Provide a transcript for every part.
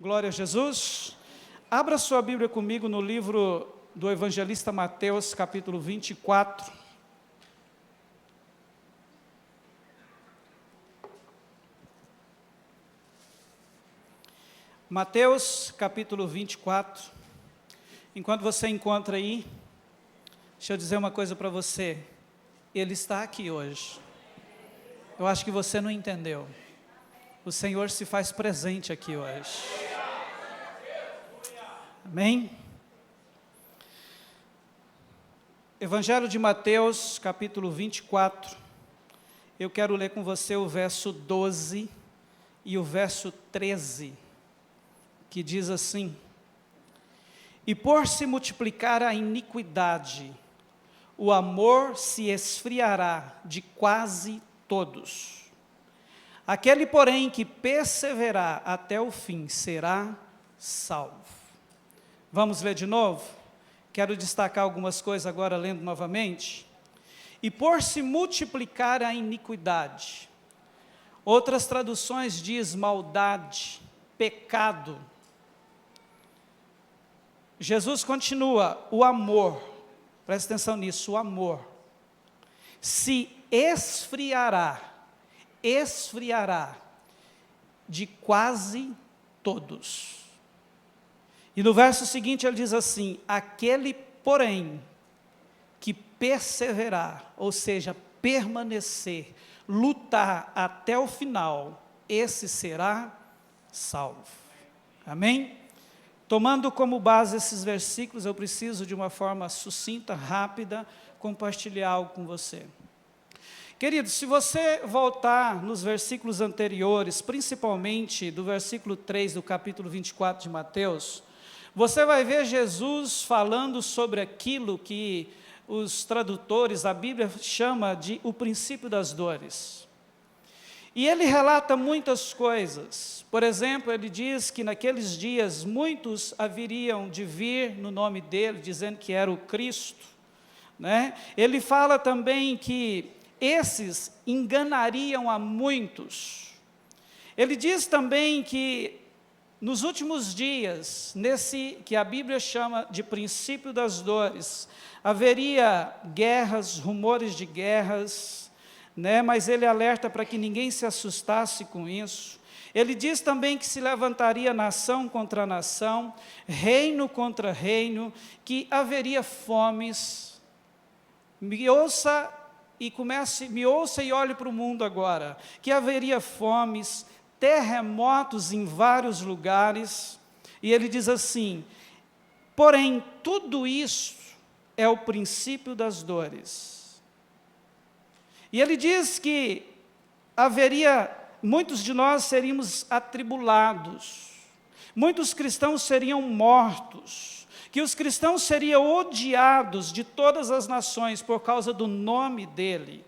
Glória a Jesus. Abra sua Bíblia comigo no livro do evangelista Mateus, capítulo 24. Mateus, capítulo 24. Enquanto você encontra aí, deixa eu dizer uma coisa para você. Ele está aqui hoje. Eu acho que você não entendeu. O Senhor se faz presente aqui hoje. Amém? Evangelho de Mateus, capítulo 24. Eu quero ler com você o verso 12 e o verso 13, que diz assim: E por se multiplicar a iniquidade, o amor se esfriará de quase todos. Aquele, porém, que perseverar até o fim, será salvo. Vamos ler de novo? Quero destacar algumas coisas agora, lendo novamente. E por se multiplicar a iniquidade. Outras traduções diz maldade, pecado. Jesus continua, o amor, presta atenção nisso, o amor se esfriará de quase todos. E no verso seguinte ele diz assim: aquele, porém, que perseverar, ou seja, permanecer, lutar até o final, esse será salvo. Amém? Tomando como base esses versículos, eu preciso de uma forma sucinta, rápida, compartilhar algo com você. Queridos, se você voltar nos versículos anteriores, principalmente do versículo 3 do capítulo 24 de Mateus, você vai ver Jesus falando sobre aquilo que os tradutores, a Bíblia chama de o princípio das dores. E ele relata muitas coisas. Por exemplo, ele diz que naqueles dias muitos haveriam de vir no nome dele, dizendo que era o Cristo, né? Ele fala também que esses enganariam a muitos. Ele diz também que nos últimos dias, nesse que a Bíblia chama de princípio das dores, haveria guerras, rumores de guerras, né? Mas ele alerta para que ninguém se assustasse com isso. Ele diz também que se levantaria nação contra nação, reino contra reino, que haveria fomes. Me ouça e olhe para o mundo agora, que haveria fomes, terremotos em vários lugares, e ele diz assim: porém, tudo isso é o princípio das dores. E ele diz que muitos de nós seríamos atribulados, muitos cristãos seriam mortos, que os cristãos seriam odiados de todas as nações por causa do nome dele.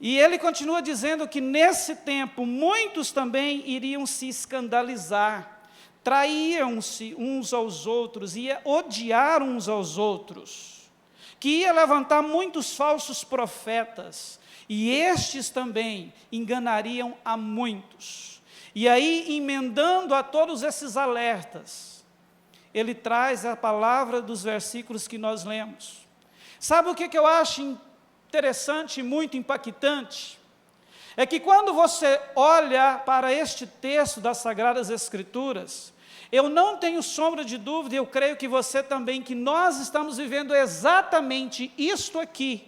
E ele continua dizendo que nesse tempo muitos também iriam se escandalizar, traíam-se uns aos outros, ia odiar uns aos outros, que ia levantar muitos falsos profetas, e estes também enganariam a muitos. E aí, emendando a todos esses alertas, ele traz a palavra dos versículos que nós lemos. Sabe o que eu acho interessante e muito impactante? É que quando você olha para este texto das Sagradas Escrituras, eu não tenho sombra de dúvida, eu creio que você também, que nós estamos vivendo exatamente isto aqui.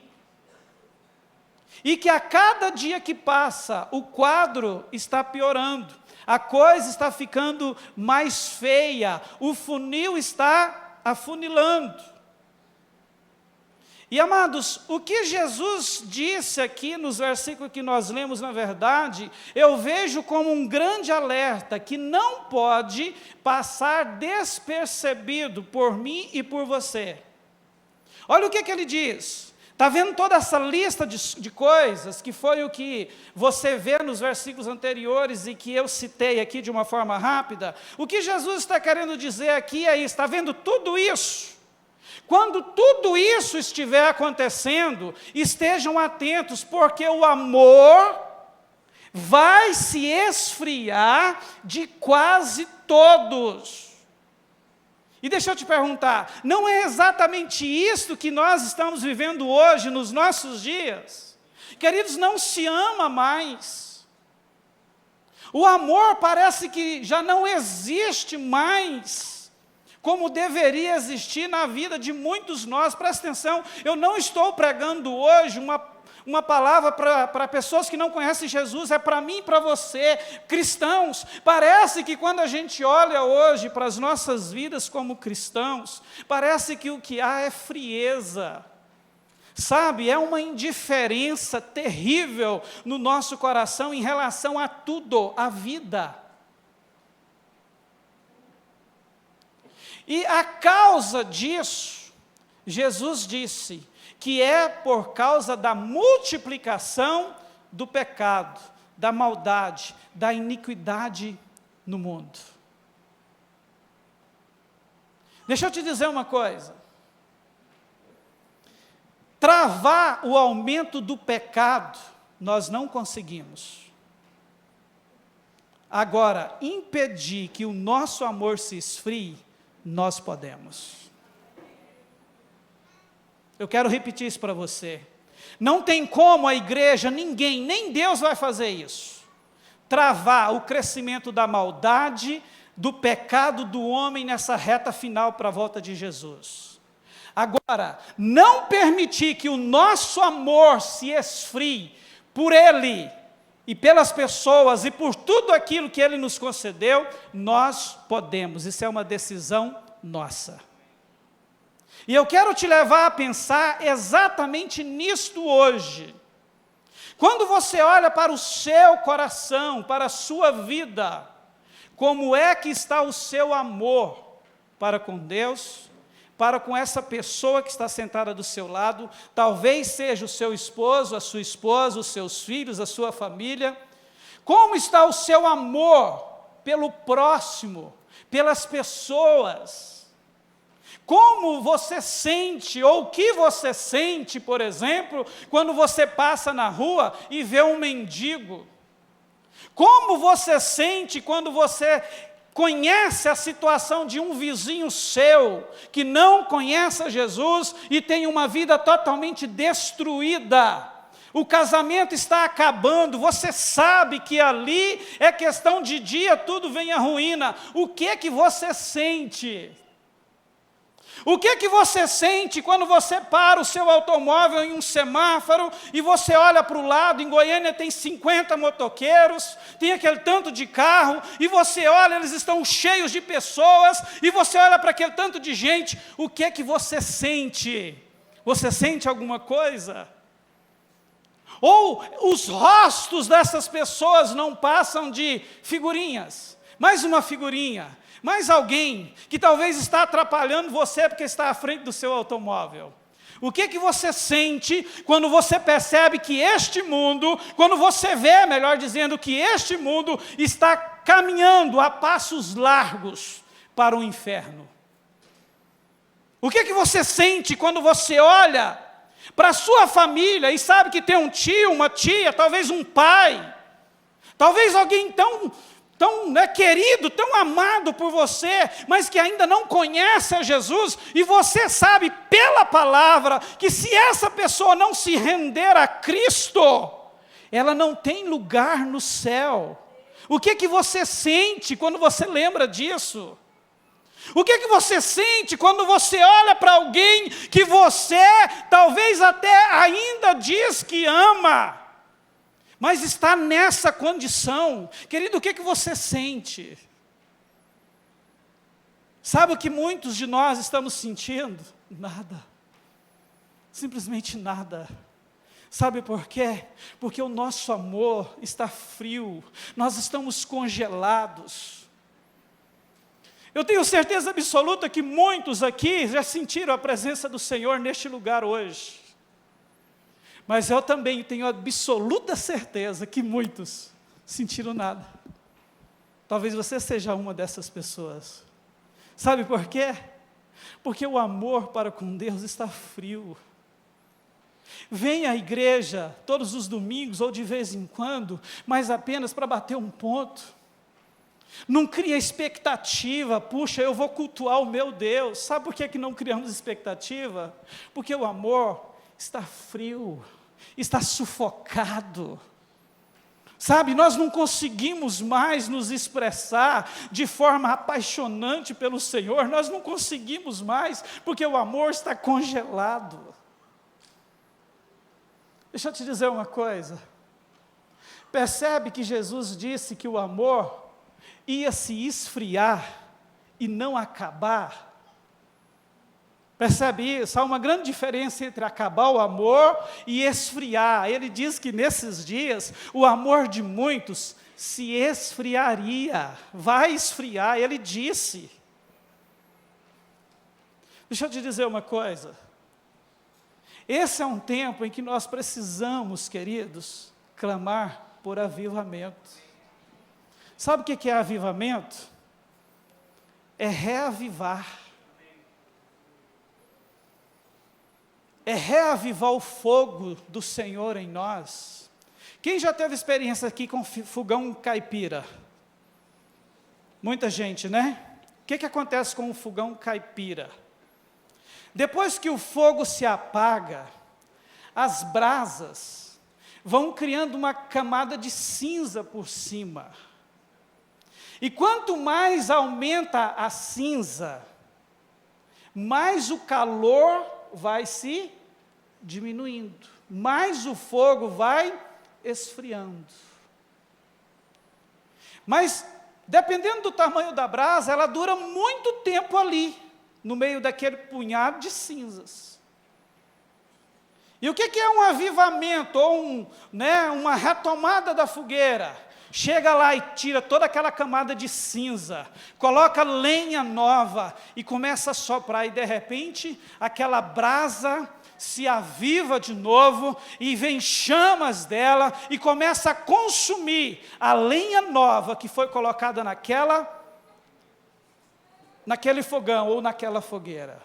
E que a cada dia que passa, o quadro está piorando, a coisa está ficando mais feia, o funil está afunilando. E amados, o que Jesus disse aqui nos versículos que nós lemos, na verdade, eu vejo como um grande alerta que não pode passar despercebido por mim e por você. Olha o que ele diz. Está vendo toda essa lista de coisas, que foi o que você vê nos versículos anteriores e que eu citei aqui de uma forma rápida? O que Jesus está querendo dizer aqui é isso, está vendo tudo isso? Quando tudo isso estiver acontecendo, estejam atentos, porque o amor vai se esfriar de quase todos. E deixa eu te perguntar, não é exatamente isso que nós estamos vivendo hoje, nos nossos dias? Queridos, não se ama mais. O amor parece que já não existe mais, como deveria existir na vida de muitos nós. Presta atenção, eu não estou pregando hoje uma palavra para pessoas que não conhecem Jesus, é para mim e para você, cristãos. Parece que quando a gente olha hoje para as nossas vidas como cristãos, parece que o que há é frieza, sabe? É uma indiferença terrível no nosso coração em relação a tudo, a vida. E a causa disso, Jesus disse, que é por causa da multiplicação do pecado, da maldade, da iniquidade no mundo. Deixa eu te dizer uma coisa. Travar o aumento do pecado, nós não conseguimos. Agora, impedir que o nosso amor se esfrie, nós podemos. Eu quero repetir isso para você. Não tem como a igreja, ninguém, nem Deus vai fazer isso. Travar o crescimento da maldade, do pecado do homem nessa reta final para a volta de Jesus. Agora, não permitir que o nosso amor se esfrie por Ele e pelas pessoas e por tudo aquilo que Ele nos concedeu, nós podemos. Isso é uma decisão nossa. E eu quero te levar a pensar exatamente nisto hoje. Quando você olha para o seu coração, para a sua vida, como é que está o seu amor para com Deus, para com essa pessoa que está sentada do seu lado, talvez seja o seu esposo, a sua esposa, os seus filhos, a sua família. Como está o seu amor pelo próximo, pelas pessoas? Como você sente, ou o que você sente, por exemplo, quando você passa na rua e vê um mendigo? Como você sente quando você conhece a situação de um vizinho seu, que não conhece a Jesus e tem uma vida totalmente destruída? O casamento está acabando, você sabe que ali é questão de dia, tudo vem à ruína. O que você sente? O que você sente quando você para o seu automóvel em um semáforo e você olha para o lado? Em Goiânia tem 50 motoqueiros, tem aquele tanto de carro, e você olha, eles estão cheios de pessoas, e você olha para aquele tanto de gente. O que você sente? Você sente alguma coisa? Ou os rostos dessas pessoas não passam de figurinhas? Mais uma figurinha. Mais alguém que talvez está atrapalhando você porque está à frente do seu automóvel. O que você sente quando você percebe que este mundo, quando você vê, melhor dizendo, que este mundo está caminhando a passos largos para o inferno? O que você sente quando você olha para a sua família e sabe que tem um tio, uma tia, talvez um pai, talvez alguém tão querido, tão amado por você, mas que ainda não conhece a Jesus, e você sabe pela palavra que se essa pessoa não se render a Cristo, ela não tem lugar no céu. O que você sente quando você lembra disso? O que você sente quando você olha para alguém que você talvez até ainda diz que ama, mas está nessa condição? Querido, o que você sente? Sabe o que muitos de nós estamos sentindo? Nada. Simplesmente nada. Sabe por quê? Porque o nosso amor está frio, nós estamos congelados. Eu tenho certeza absoluta que muitos aqui já sentiram a presença do Senhor neste lugar hoje. Mas eu também tenho absoluta certeza que muitos sentiram nada. Talvez você seja uma dessas pessoas. Sabe por quê? Porque o amor para com Deus está frio. vem à igreja todos os domingos ou de vez em quando, mas apenas para bater um ponto. Não cria expectativa, puxa, eu vou cultuar o meu Deus. Sabe por que não criamos expectativa? Porque o amor está frio, está sufocado. Sabe, nós não conseguimos mais nos expressar de forma apaixonante pelo Senhor, nós não conseguimos mais, porque o amor está congelado. Deixa eu te dizer uma coisa, percebe que Jesus disse que o amor ia se esfriar e não acabar? Percebe isso? Há uma grande diferença entre acabar o amor e esfriar. Ele diz que nesses dias o amor de muitos se esfriaria, vai esfriar, ele disse. Deixa eu te dizer uma coisa, esse é um tempo em que nós precisamos, queridos, clamar por avivamento. Sabe o que é avivamento? É reavivar. É reavivar o fogo do Senhor em nós. Quem já teve experiência aqui com fogão caipira? Muita gente, né? O que acontece com o fogão caipira? Depois que o fogo se apaga, as brasas vão criando uma camada de cinza por cima. E quanto mais aumenta a cinza, mais o calor vai se diminuindo, mais o fogo vai esfriando. Mas, dependendo do tamanho da brasa, ela dura muito tempo ali, no meio daquele punhado de cinzas. E o que é um avivamento, ou uma retomada da fogueira? Chega lá e tira toda aquela camada de cinza, coloca lenha nova e começa a soprar, e de repente aquela brasa se aviva de novo, e vem chamas dela, e começa a consumir a lenha nova que foi colocada naquele fogão ou naquela fogueira.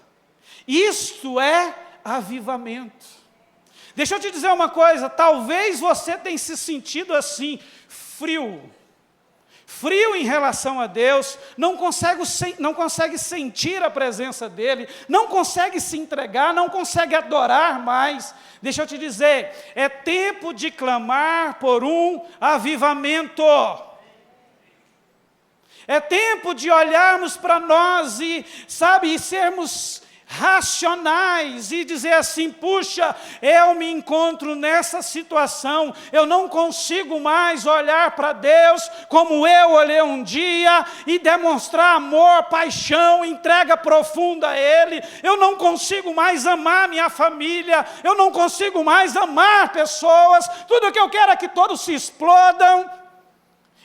Isto é avivamento. Deixa eu te dizer uma coisa, talvez você tenha se sentido assim, frio em relação a Deus, não consegue sentir a presença dEle, não consegue se entregar, não consegue adorar mais. Deixa eu te dizer, é tempo de clamar por um avivamento. É tempo de olharmos para nós e sermos racionais e dizer assim, puxa, eu me encontro nessa situação, eu não consigo mais olhar para Deus como eu olhei um dia e demonstrar amor, paixão, entrega profunda a Ele, eu não consigo mais amar minha família, eu não consigo mais amar pessoas, tudo que eu quero é que todos se explodam.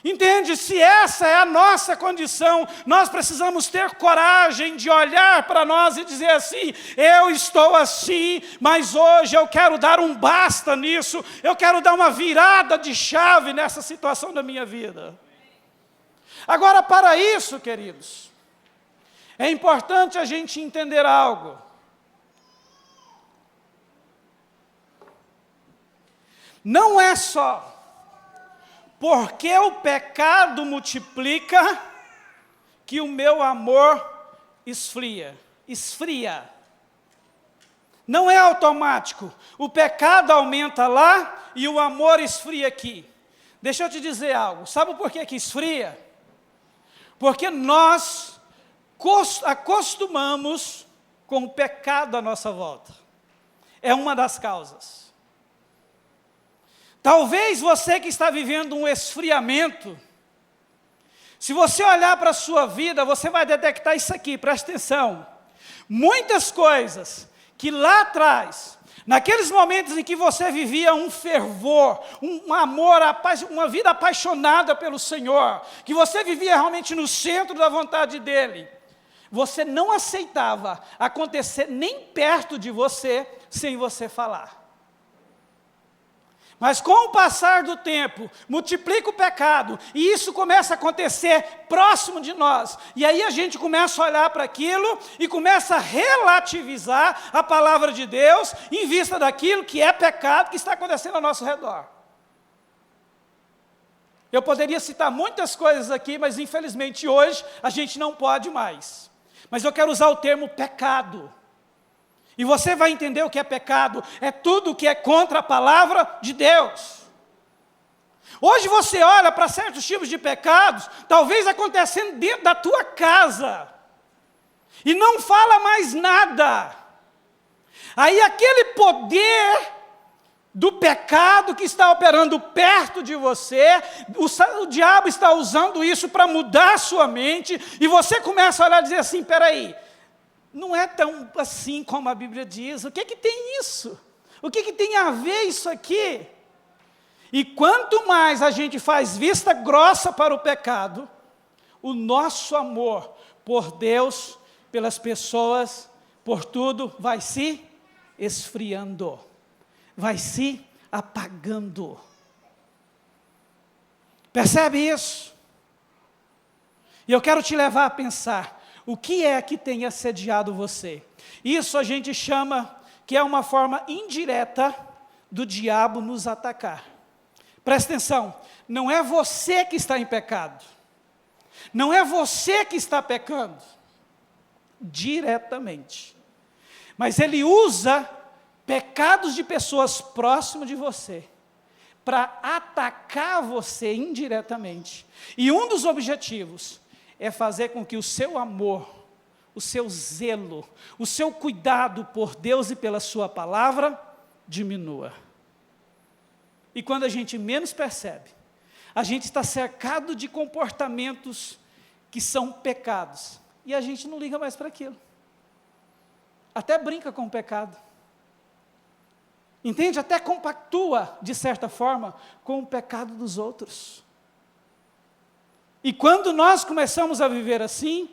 Entende? Se essa é a nossa condição, nós precisamos ter coragem de olhar para nós e dizer assim, eu estou assim, mas hoje eu quero dar um basta nisso, eu quero dar uma virada de chave nessa situação da minha vida. Agora, para isso, queridos, é importante a gente entender algo. Não é só porque o pecado multiplica, que o meu amor esfria. Não é automático. O pecado aumenta lá e o amor esfria aqui. Deixa eu te dizer algo. Sabe por que esfria? Porque nós acostumamos com o pecado à nossa volta. É uma das causas. Talvez você que está vivendo um esfriamento, se você olhar para a sua vida, você vai detectar isso aqui, presta atenção. Muitas coisas que lá atrás, naqueles momentos em que você vivia um fervor, um amor, uma vida apaixonada pelo Senhor, que você vivia realmente no centro da vontade dEle, você não aceitava acontecer nem perto de você, sem você falar. Mas com o passar do tempo, multiplica o pecado, e isso começa a acontecer próximo de nós. E aí a gente começa a olhar para aquilo e começa a relativizar a palavra de Deus em vista daquilo que é pecado que está acontecendo ao nosso redor. Eu poderia citar muitas coisas aqui, mas infelizmente hoje a gente não pode mais. Mas eu quero usar o termo pecado. E você vai entender o que é pecado. É tudo que é contra a palavra de Deus. Hoje você olha para certos tipos de pecados, talvez acontecendo dentro da tua casa, e não fala mais nada. Aí aquele poder do pecado que está operando perto de você, o diabo está usando isso para mudar a sua mente, e você começa a olhar e dizer assim, espera aí, não é tão assim como a Bíblia diz. O que tem isso? O que tem a ver isso aqui? E quanto mais a gente faz vista grossa para o pecado, o nosso amor por Deus, pelas pessoas, por tudo, vai se esfriando, vai se apagando. Percebe isso? E eu quero te levar a pensar, o que é que tem assediado você? Isso a gente chama que é uma forma indireta do diabo nos atacar. Presta atenção, não é você que está em pecado. Não é você que está pecando. Diretamente. Mas ele usa pecados de pessoas próximas de você para atacar você indiretamente. E um dos objetivos é fazer com que o seu amor, o seu zelo, o seu cuidado por Deus e pela sua palavra diminua. E quando a gente menos percebe, a gente está cercado de comportamentos que são pecados, e a gente não liga mais para aquilo. Até brinca com o pecado. Entende? Até compactua, de certa forma, com o pecado dos outros. E quando nós começamos a viver assim,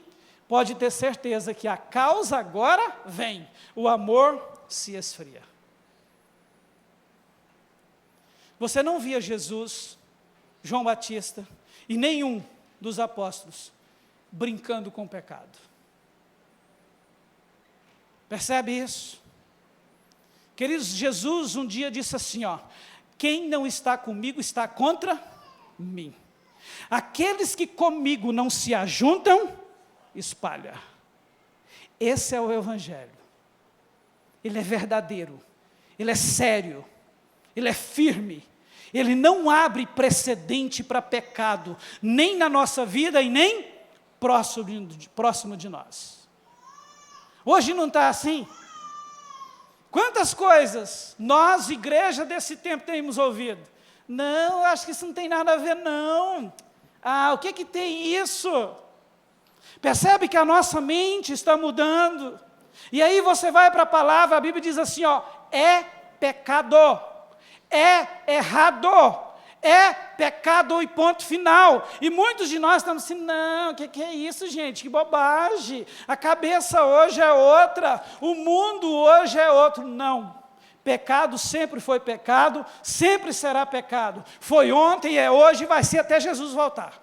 pode ter certeza que a causa agora vem, o amor se esfria. Você não via Jesus, João Batista e nenhum dos apóstolos brincando com o pecado. Percebe isso? Queridos, Jesus um dia disse assim, quem não está comigo está contra mim. Aqueles que comigo não se ajuntam, espalha. Esse é o Evangelho. Ele é verdadeiro, ele é sério, ele é firme, ele não abre precedente para pecado, nem na nossa vida e nem próximo de nós. Hoje não está assim? Quantas coisas nós, igreja desse tempo, temos ouvido? Não, acho que isso não tem nada a ver, não. O que tem isso? Percebe que a nossa mente está mudando. E aí você vai para a palavra, a Bíblia diz assim, é pecado, é errado, é pecado e ponto final. E muitos de nós estamos assim, não, o que é isso, gente? Que bobagem. A cabeça hoje é outra, o mundo hoje é outro. Não. Pecado sempre foi pecado, sempre será pecado. Foi ontem, é hoje e vai ser até Jesus voltar.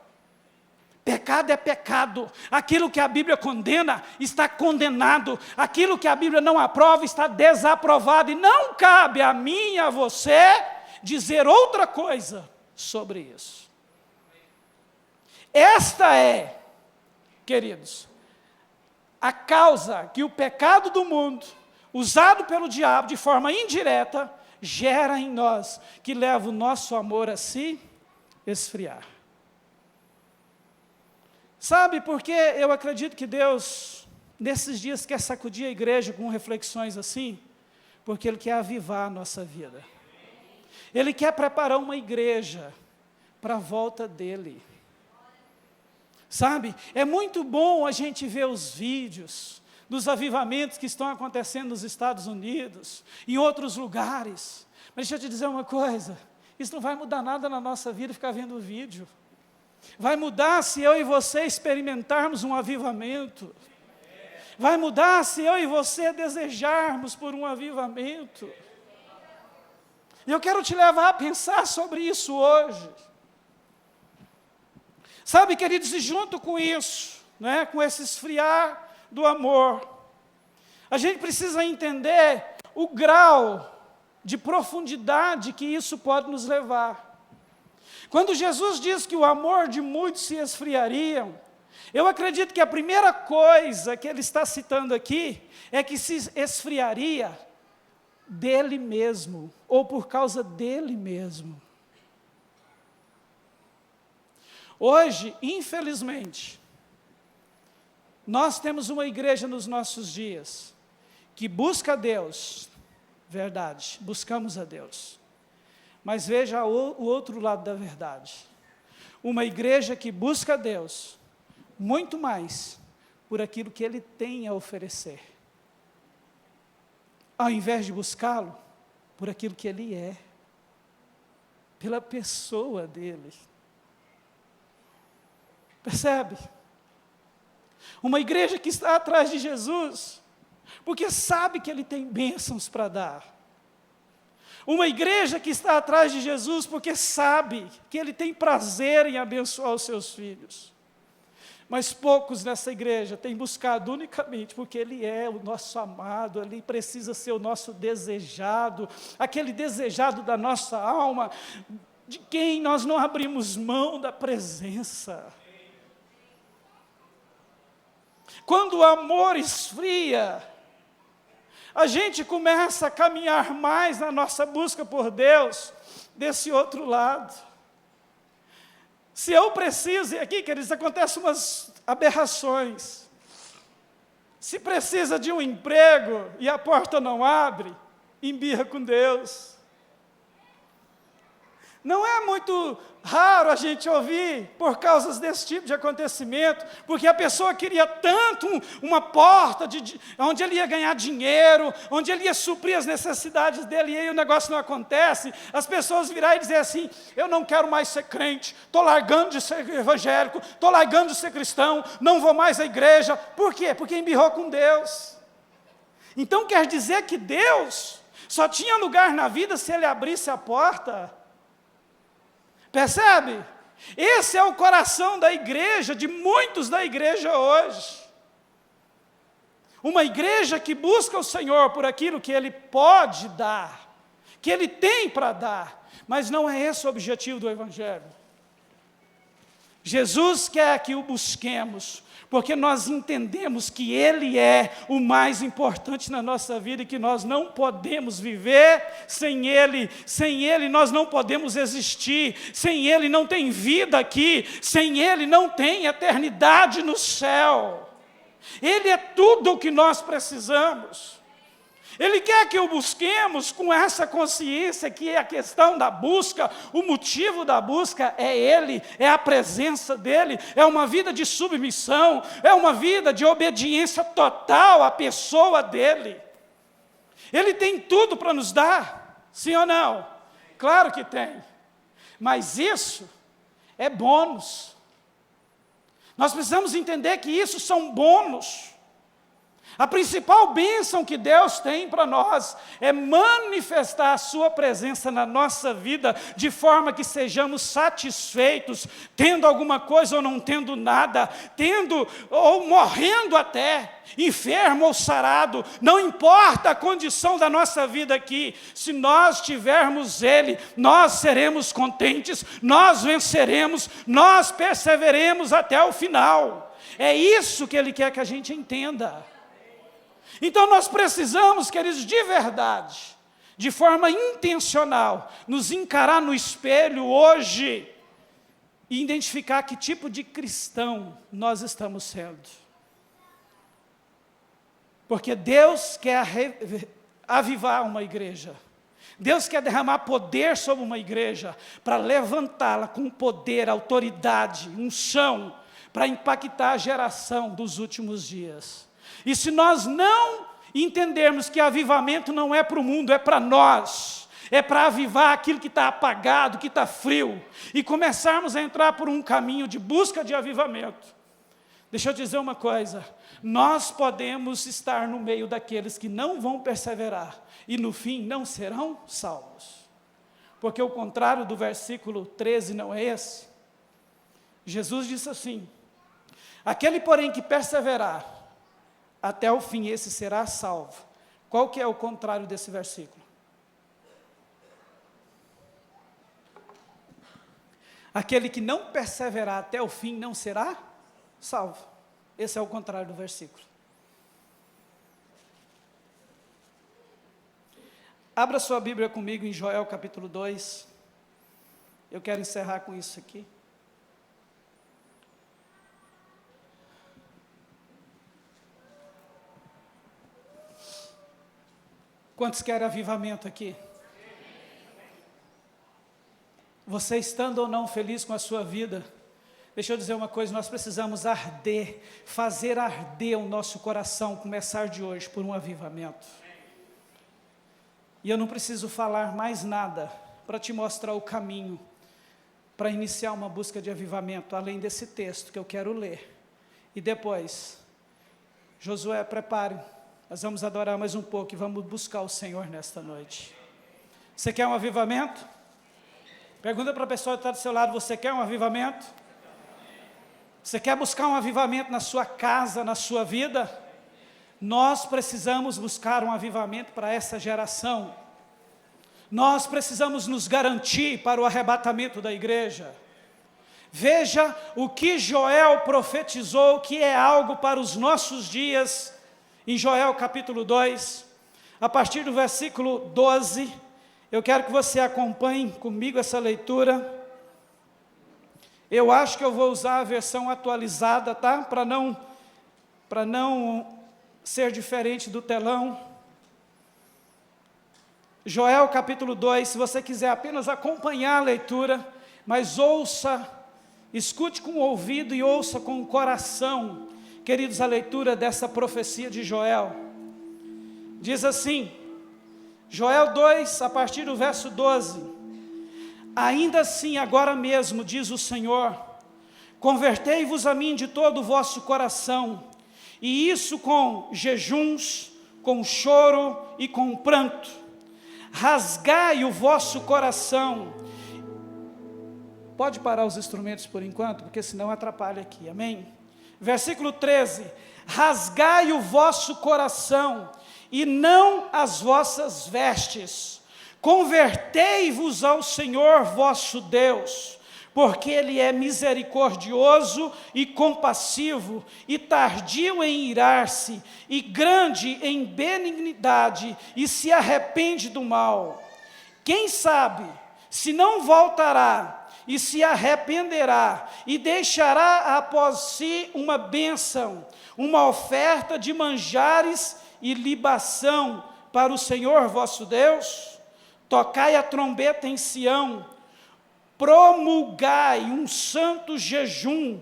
Pecado é pecado. Aquilo que a Bíblia condena está condenado. Aquilo que a Bíblia não aprova está desaprovado. E não cabe a mim e a você dizer outra coisa sobre isso. Esta é, queridos, a causa que o pecado do mundo, usado pelo diabo de forma indireta, gera em nós, que leva o nosso amor a se esfriar. Sabe por que eu acredito que Deus, nesses dias, quer sacudir a igreja com reflexões assim? Porque Ele quer avivar a nossa vida. Ele quer preparar uma igreja para a volta dEle. Sabe, é muito bom a gente ver os vídeos dos avivamentos que estão acontecendo nos Estados Unidos, em outros lugares. Mas deixa eu te dizer uma coisa, isso não vai mudar nada na nossa vida ficar vendo o vídeo. Vai mudar se eu e você experimentarmos um avivamento. Vai mudar se eu e você desejarmos por um avivamento. E eu quero te levar a pensar sobre isso hoje. Sabe, queridos, e junto com isso, né, com esse esfriar do amor, a gente precisa entender o grau de profundidade que isso pode nos levar. Quando Jesus diz que o amor de muitos se esfriaria, eu acredito que a primeira coisa que ele está citando aqui é que se esfriaria dele mesmo, ou por causa dele mesmo. Hoje, infelizmente, nós temos uma igreja nos nossos dias que busca a Deus, verdade, buscamos a Deus. Mas veja o outro lado da verdade. Uma igreja que busca a Deus muito mais por aquilo que Ele tem a oferecer, ao invés de buscá-lo por aquilo que Ele é, pela pessoa dEle. Percebe? Uma igreja que está atrás de Jesus, porque sabe que Ele tem bênçãos para dar. Uma igreja que está atrás de Jesus, porque sabe que Ele tem prazer em abençoar os seus filhos. Mas poucos nessa igreja têm buscado unicamente porque Ele é o nosso amado, Ele precisa ser o nosso desejado, aquele desejado da nossa alma, de quem nós não abrimos mão da presença. Quando o amor esfria, a gente começa a caminhar mais na nossa busca por Deus, desse outro lado. Se eu preciso, e aqui, queridos, acontecem umas aberrações. Se precisa de um emprego e a porta não abre, embirra com Deus. Não é muito raro a gente ouvir por causa desse tipo de acontecimento, porque a pessoa queria tanto uma porta onde ele ia ganhar dinheiro, onde ele ia suprir as necessidades dele, e aí o negócio não acontece. As pessoas virarem e dizer assim: eu não quero mais ser crente, estou largando de ser evangélico, estou largando de ser cristão, não vou mais à igreja. Por quê? Porque embirrou com Deus. Então quer dizer que Deus só tinha lugar na vida se Ele abrisse a porta. Percebe? Esse é o coração da igreja, de muitos da igreja hoje. Uma igreja que busca o Senhor por aquilo que Ele pode dar, que Ele tem para dar, mas não é esse o objetivo do Evangelho. Jesus quer que o busquemos, porque nós entendemos que Ele é o mais importante na nossa vida e que nós não podemos viver sem Ele nós não podemos existir, sem Ele não tem vida aqui, sem Ele não tem eternidade no céu. Ele é tudo o que nós precisamos. Ele quer que o busquemos com essa consciência que a questão da busca, o motivo da busca é Ele, é a presença dEle, é uma vida de submissão, é uma vida de obediência total à pessoa dEle. Ele tem tudo para nos dar, sim ou não? Claro que tem, mas isso é bônus. Nós precisamos entender que isso são bônus. A principal bênção que Deus tem para nós é manifestar a sua presença na nossa vida de forma que sejamos satisfeitos, tendo alguma coisa ou não tendo nada, tendo ou morrendo até, enfermo ou sarado, não importa a condição da nossa vida aqui, se nós tivermos Ele, nós seremos contentes, nós venceremos, nós perseveremos até o final. É isso que Ele quer que a gente entenda. Então nós precisamos, queridos, de verdade, de forma intencional, nos encarar no espelho hoje e identificar que tipo de cristão nós estamos sendo. Porque Deus quer avivar uma igreja. Deus quer derramar poder sobre uma igreja para levantá-la com poder, autoridade, unção, para impactar a geração dos últimos dias. E se nós não entendermos que avivamento não é para o mundo, é para nós, é para avivar aquilo que está apagado, que está frio, e começarmos a entrar por um caminho de busca de avivamento. Deixa eu dizer uma coisa, nós podemos estar no meio daqueles que não vão perseverar, e no fim não serão salvos. porque o contrário do versículo 13 não é esse. Jesus disse assim: aquele, porém, que perseverar até o fim, esse será salvo. Qual que é o contrário desse versículo? Aquele que não perseverar até o fim não será salvo. Esse é o contrário do versículo. Abra sua Bíblia comigo em Joel capítulo 2. Eu quero encerrar com isso aqui. Quantos querem avivamento aqui? Você estando ou não feliz com a sua vida, deixa eu dizer uma coisa, nós precisamos arder, fazer arder o nosso coração, começar de hoje por um avivamento. E eu não preciso falar mais nada para te mostrar o caminho, para iniciar uma busca de avivamento, além desse texto que eu quero ler. E depois, Josué, prepare, nós vamos adorar mais um pouco e vamos buscar o Senhor nesta noite. Você quer um avivamento? Pergunta para a pessoa que está do seu lado, você quer um avivamento? Você quer buscar um avivamento na sua casa, na sua vida? Nós precisamos buscar um avivamento para essa geração. Nós precisamos nos garantir para o arrebatamento da igreja. Veja o que Joel profetizou, que é algo para os nossos dias, em Joel capítulo 2, a partir do versículo 12, eu quero que você acompanhe comigo essa leitura. Eu acho que eu vou usar a versão atualizada, tá? Para não ser diferente do telão. Joel capítulo 2, se você quiser apenas acompanhar a leitura, mas ouça, escute com o ouvido e ouça com o coração, queridos, a leitura dessa profecia de Joel. Diz assim, Joel 2, a partir do verso 12: ainda assim, agora mesmo, diz o Senhor, convertei-vos a mim de todo o vosso coração, e isso com jejuns, com choro e com pranto. Rasgai o vosso coração. Pode parar os instrumentos por enquanto, porque senão atrapalha aqui, amém? Versículo 13: rasgai o vosso coração, e não as vossas vestes. Convertei-vos ao Senhor vosso Deus, porque Ele é misericordioso e compassivo, e tardio em irar-se, e grande em benignidade, e se arrepende do mal. Quem sabe, se não voltará, e se arrependerá, e deixará após si uma bênção, uma oferta de manjares e libação para o Senhor vosso Deus? Tocai a trombeta em Sião, promulgai um santo jejum,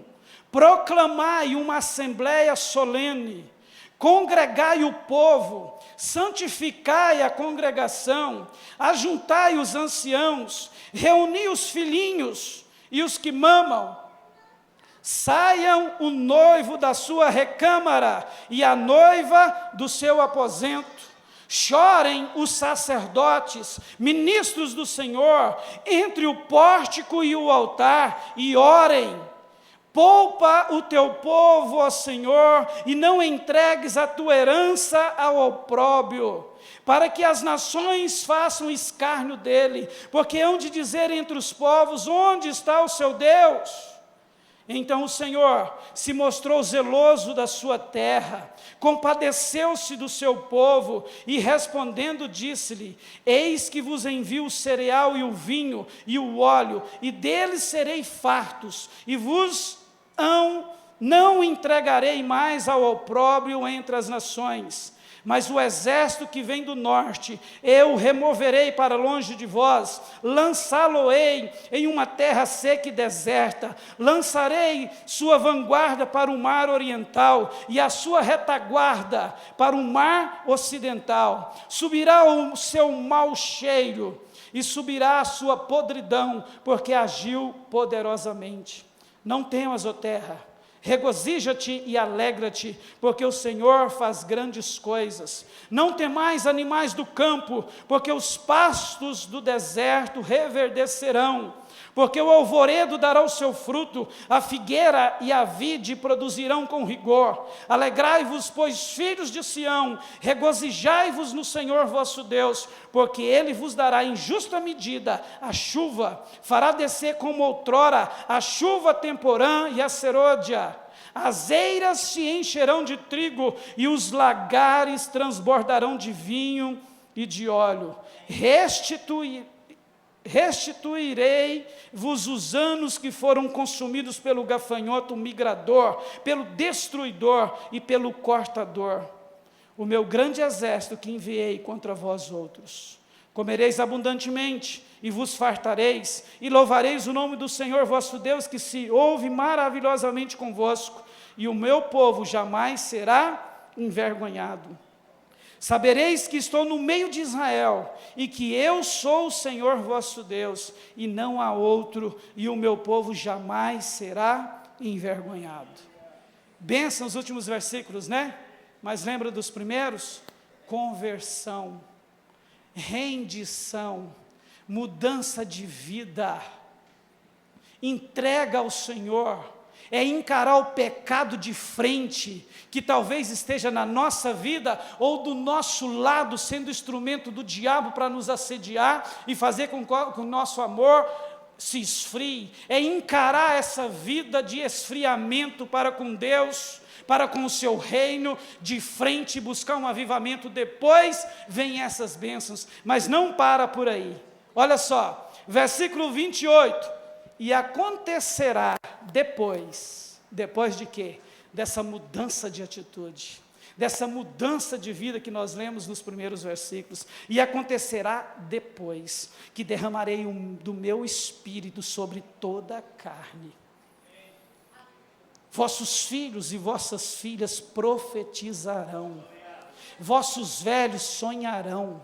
proclamai uma assembleia solene, congregai o povo, santificai a congregação, ajuntai os anciãos, reuni os filhinhos e os que mamam. Saiam o noivo da sua recâmara e a noiva do seu aposento. Chorem os sacerdotes, ministros do Senhor, entre o pórtico e o altar, e orem. Poupa o teu povo, ó Senhor, e não entregues a tua herança ao opróbrio, para que as nações façam escárnio dele, porque hão de dizer entre os povos, onde está o seu Deus? Então o Senhor se mostrou zeloso da sua terra, compadeceu-se do seu povo, e respondendo disse-lhe, eis que vos envio o cereal e o vinho e o óleo, e deles serei fartos, e vos não entregarei mais ao opróbrio entre as nações. Mas o exército que vem do norte, eu removerei para longe de vós, lançá-lo-ei em uma terra seca e deserta, lançarei sua vanguarda para o mar oriental, e a sua retaguarda para o mar ocidental. Subirá o seu mau cheiro, e subirá a sua podridão, porque agiu poderosamente. Não temas, ó terra, Regozija-te e alegra-te, porque o Senhor faz grandes coisas. Não temais animais do campo, porque os pastos do deserto reverdecerão. Porque o alvoredo dará o seu fruto, a figueira e a vide produzirão com rigor. Alegrai-vos, pois, filhos de Sião, regozijai-vos no Senhor vosso Deus, porque Ele vos dará em justa medida a chuva, fará descer como outrora a chuva temporã e a serôdia. As eiras se encherão de trigo, e os lagares transbordarão de vinho e de óleo. Restituirei-vos os anos que foram consumidos pelo gafanhoto migrador, pelo destruidor e pelo cortador. O meu grande exército que enviei contra vós outros. Comereis abundantemente e vos fartareis, e louvareis o nome do Senhor vosso Deus, que se ouve maravilhosamente convosco, e o meu povo jamais será envergonhado. Sabereis que estou no meio de Israel, e que eu sou o Senhor vosso Deus, e não há outro, e o meu povo jamais será envergonhado. Bênção os últimos versículos, né? Mas lembra dos primeiros? Conversão, rendição, mudança de vida, entrega ao Senhor. É encarar o pecado de frente, que talvez esteja na nossa vida, ou do nosso lado, sendo instrumento do diabo para nos assediar, e fazer com que o nosso amor se esfrie. É encarar essa vida de esfriamento para com Deus, para com o seu reino, de frente, buscar um avivamento. Depois vem essas bênçãos, mas não para por aí. Olha só, versículo 28. E acontecerá depois de quê? Dessa mudança de atitude, dessa mudança de vida que nós lemos nos primeiros versículos. E acontecerá depois que derramarei do meu espírito sobre toda a carne. Vossos filhos e vossas filhas profetizarão, vossos velhos sonharão,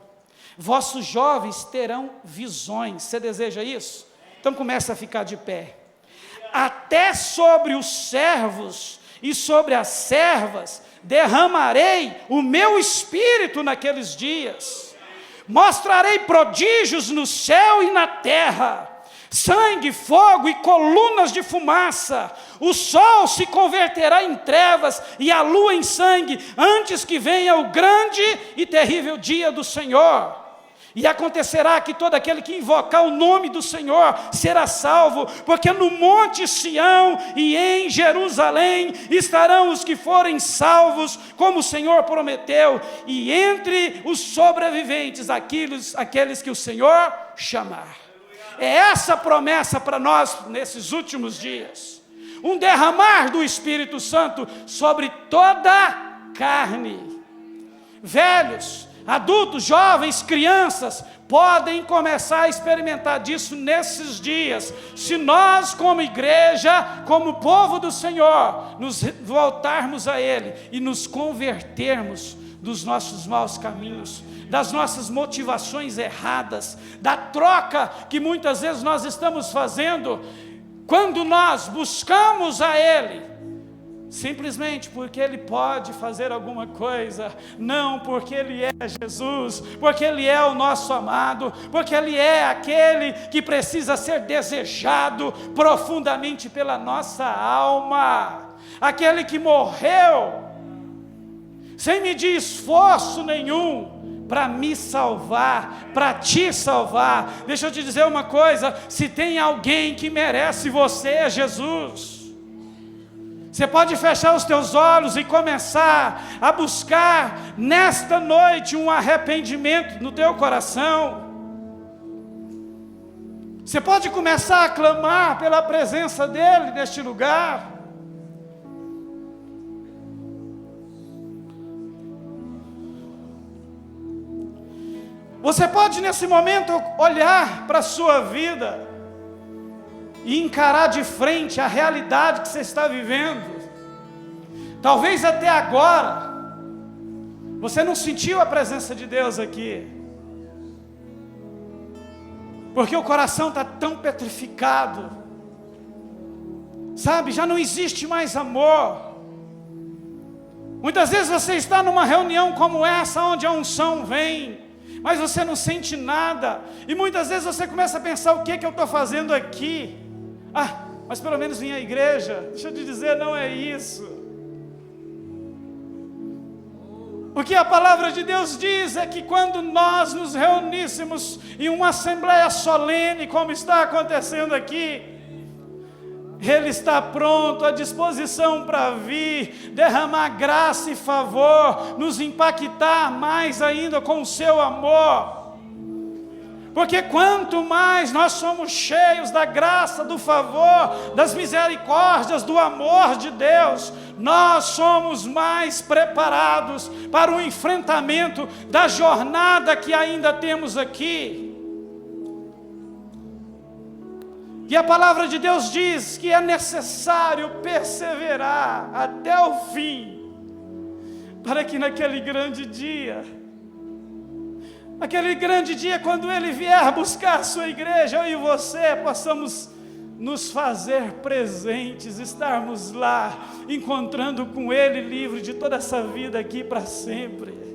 vossos jovens terão visões. Você deseja isso? Então começa a ficar de pé. Até sobre os servos e sobre as servas derramarei o meu espírito naqueles dias. Mostrarei prodígios no céu e na terra, sangue, fogo e colunas de fumaça. O sol se converterá em trevas e a lua em sangue, antes que venha o grande e terrível dia do Senhor. E acontecerá que todo aquele que invocar o nome do Senhor será salvo, porque no monte Sião e em Jerusalém estarão os que forem salvos, como o Senhor prometeu, e entre os sobreviventes, aqueles que o Senhor chamar. É essa promessa para nós nesses últimos dias. Um derramar do Espírito Santo sobre toda a carne. Velhos, adultos, jovens, crianças, podem começar a experimentar disso nesses dias, se nós como igreja, como povo do Senhor, nos voltarmos a Ele e nos convertermos dos nossos maus caminhos, das nossas motivações erradas, da troca que muitas vezes nós estamos fazendo, quando nós buscamos a Ele, simplesmente porque Ele pode fazer alguma coisa, não porque Ele é Jesus, porque Ele é o nosso amado, porque Ele é aquele que precisa ser desejado profundamente pela nossa alma, aquele que morreu, sem medir esforço nenhum, para me salvar, para te salvar. Deixa eu te dizer uma coisa, se tem alguém que merece você, é Jesus. Você pode fechar os teus olhos e começar a buscar nesta noite um arrependimento no teu coração. Você pode começar a clamar pela presença dEle neste lugar. Você pode nesse momento olhar para a sua vida e encarar de frente a realidade que você está vivendo. Talvez até agora você não sentiu a presença de Deus aqui, porque o coração está tão petrificado, Sabe, já não existe mais amor. Muitas vezes você está numa reunião como essa, onde a unção vem, mas você não sente nada, e muitas vezes você começa a pensar, o que eu estou fazendo aqui? Mas pelo menos vim à igreja. Deixa eu te dizer, não é isso. O que a palavra de Deus diz é que quando nós nos reuníssemos em uma assembleia solene, como está acontecendo aqui, Ele está pronto, à disposição para vir, derramar graça e favor, nos impactar mais ainda com o seu amor. Porque quanto mais nós somos cheios da graça, do favor, das misericórdias, do amor de Deus, nós somos mais preparados para o enfrentamento da jornada que ainda temos aqui. E a palavra de Deus diz que é necessário perseverar até o fim, para que naquele grande dia, quando Ele vier buscar a sua igreja, eu e você possamos nos fazer presentes, estarmos lá, encontrando com Ele, livre de toda essa vida aqui para sempre.